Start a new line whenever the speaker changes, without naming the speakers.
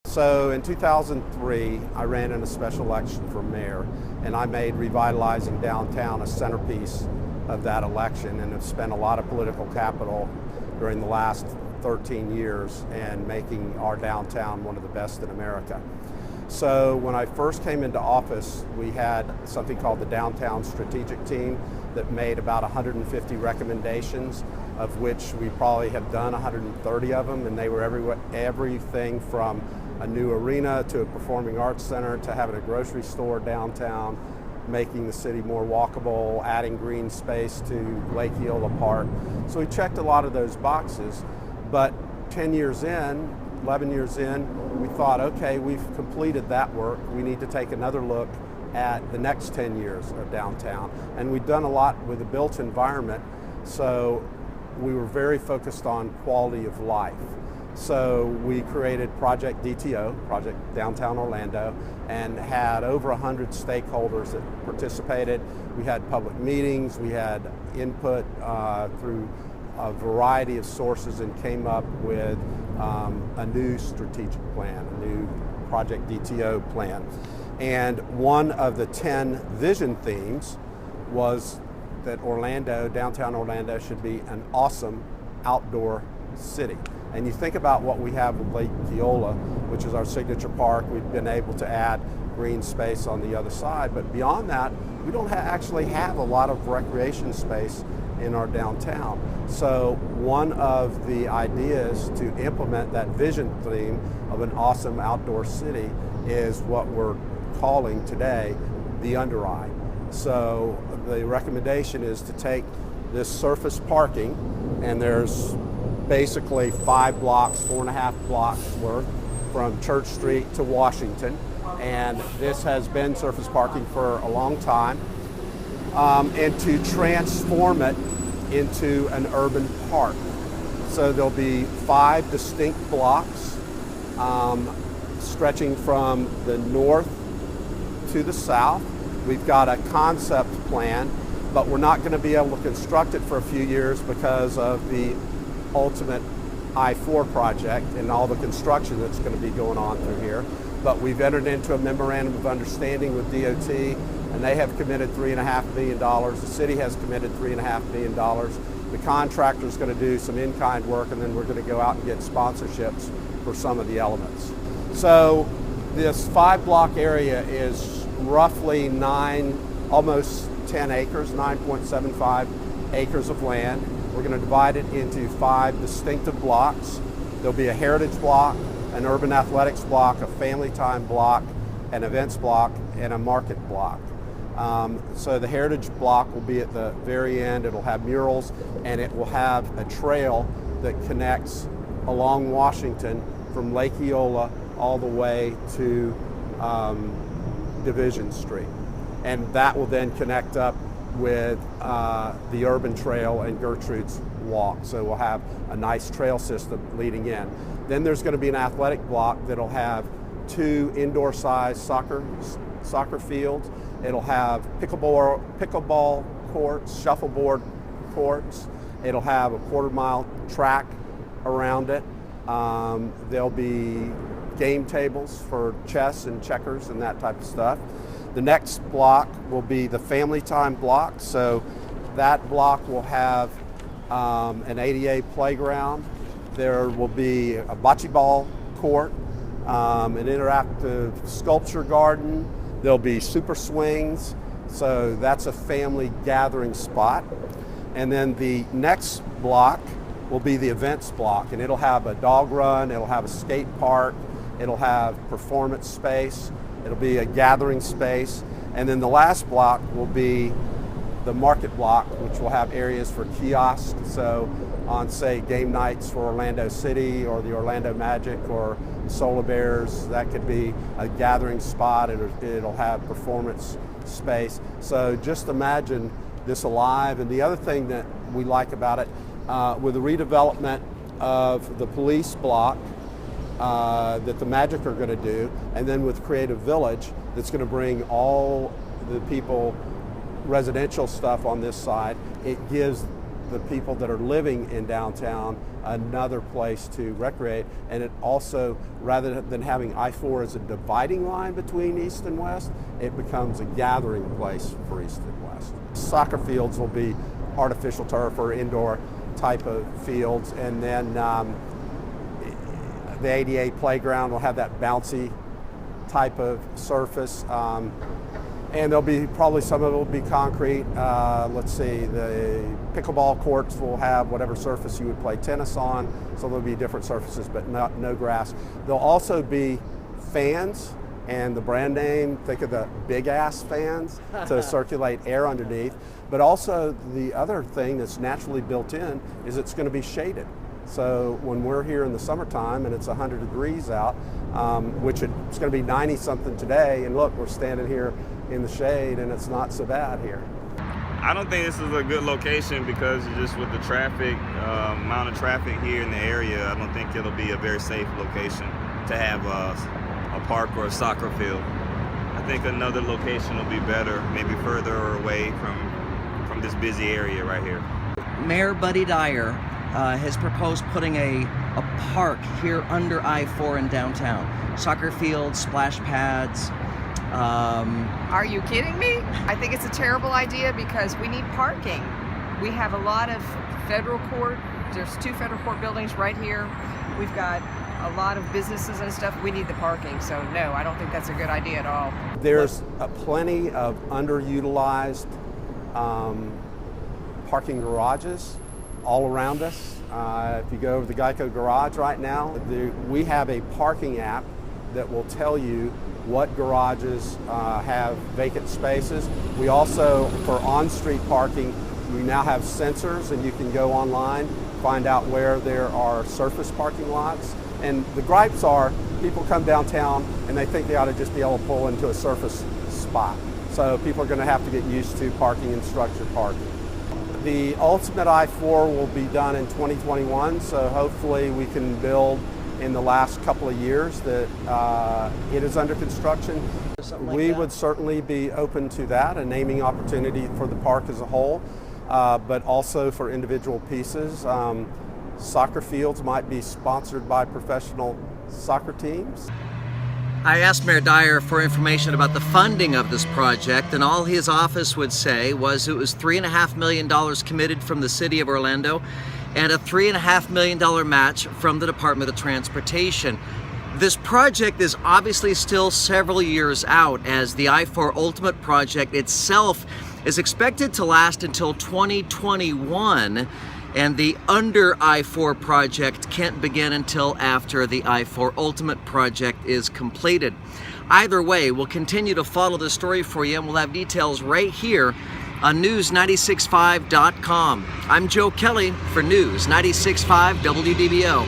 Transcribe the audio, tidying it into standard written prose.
So in 2003, I ran in a special election for mayor, and I made revitalizing downtown a centerpiece of that election, and have spent a lot of political capital during the last 13 years and making our downtown one of the best in America. So when I first came into office, we had something called the Downtown Strategic Team that made about 150 recommendations, of which we probably have done 130 of them, and they were everything from a new arena to a performing arts center to having a grocery store downtown, making the city more walkable, adding green space to Lake Eola Park. So we checked a lot of those boxes, but 10 years in, 11 years in, we thought, okay, we've completed that work. We need to take another look at the next 10 years of downtown. And we've done a lot with the built environment, so we were very focused on quality of life. So we created Project DTO, Project Downtown Orlando, and had over 100 stakeholders that participated. We had public meetings, we had input through a variety of sources, and came up with a new strategic plan, a new Project DTO plan. And one of the 10 vision themes was that downtown Orlando should be an awesome outdoor city. And you think about what we have with Lake Eola, which is our signature park. We've been able to add green space on the other side, but beyond that, we don't actually have a lot of recreation space in our downtown. So one of the ideas to implement that vision theme of an awesome outdoor city is what we're calling today the Under Eye. So the recommendation is to take this surface parking, and there's basically 5 blocks, 4.5 blocks worth from Church Street to Washington, and this has been surface parking for a long time, and to transform it into an urban park. So there'll be 5 distinct blocks stretching from the north to the south. We've got a concept plan, but we're not going to be able to construct it for a few years because of the ultimate I-4 project and all the construction that's going to be going on through here. But we've entered into a memorandum of understanding with DOT, and they have committed $3.5 million. The city has committed $3.5 million. The contractor is going to do some in-kind work, and then we're going to go out and get sponsorships for some of the elements. So this 5-block area is roughly almost 10 acres, 9.75 acres of land. We're going to divide it into 5 distinctive blocks. There'll be a heritage block, an urban athletics block, a family time block, an events block, and a market block. So the heritage block will be at the very end. It'll have murals, and it will have a trail that connects along Washington from Lake Eola all the way to Division Street. And that will then connect up with the urban trail and Gertrude's Walk. So we'll have a nice trail system leading in. Then there's going to be an athletic block that'll have 2 indoor-sized soccer fields. It'll have pickleball courts, shuffleboard courts. It'll have a 1/4-mile track around it. There'll be game tables for chess and checkers and that type of stuff. The next block will be the family time block. So that block will have an ADA playground. There will be a bocce ball court, an interactive sculpture garden. There'll be super swings. So that's a family gathering spot. And then the next block will be the events block, and it'll have a dog run, it'll have a skate park, it'll have performance space, it'll be a gathering space. And then the last block will be the market block, which will have areas for kiosks. So on, say, game nights for Orlando City or the Orlando Magic or Solar Bears, that could be a gathering spot. It'll have performance space. So just imagine this alive. And the other thing that we like about it, with the redevelopment of the police block that the Magic are going to do, and then with Creative Village, that's going to bring all the people residential stuff on this side, it gives the people that are living in downtown another place to recreate. And it also, rather than having I-4 as a dividing line between east and west, it becomes a gathering place for east and west. Soccer fields will be artificial turf or indoor type of fields, and then the ADA playground will have that bouncy type of surface. And there'll be probably some of it will be concrete. Let's see, the pickleball courts will have whatever surface you would play tennis on, so there'll be different surfaces, but no grass. There'll also be fans, and the brand name, think of the big ass fans to circulate air underneath. But also the other thing that's naturally built in is it's going to be shaded. So when we're here in the summertime and it's 100 degrees out, which it's going to be 90 something today, and look, we're standing here in the shade and it's not so bad here.
I don't think this is a good location because just with the traffic, amount of traffic here in the area, I don't think it'll be a very safe location to have a park or a soccer field. I think another location will be better, maybe further away from this busy area right here.
Mayor Buddy Dyer has proposed putting a park here under I-4 in downtown. Soccer fields, splash pads.
Are you kidding me? I think it's a terrible idea because we need parking. We have a lot of federal court. There's 2 federal court buildings right here. We've got a lot of businesses and stuff. We need the parking. So no, I don't think that's a good idea at all.
There's plenty of underutilized parking garages all around us. If you go over the Geico garage right now, we have a parking app that will tell you what garages have vacant spaces. We also, for on-street parking, we now have sensors, and you can go online, find out where there are surface parking lots. And the gripes are, people come downtown and they think they ought to just be able to pull into a surface spot. So people are going to have to get used to parking in structured parking. The ultimate I-4 will be done in 2021, so hopefully we can build in the last couple of years that it is under construction. We would certainly be open to that, a naming opportunity for the park as a whole, but also for individual pieces. Soccer fields might be sponsored by professional soccer teams.
I asked Mayor Dyer for information about the funding of this project, and all his office would say was it was $3.5 million committed from the City of Orlando and a $3.5 million match from the Department of Transportation. This project is obviously still several years out, as the I-4 Ultimate project itself is expected to last until 2021, and the under I-4 project can't begin until after the I-4 Ultimate project is completed. Either way, we'll continue to follow the story for you, and we'll have details right here on News965.com. I'm Joe Kelly for News 96.5 WDBO.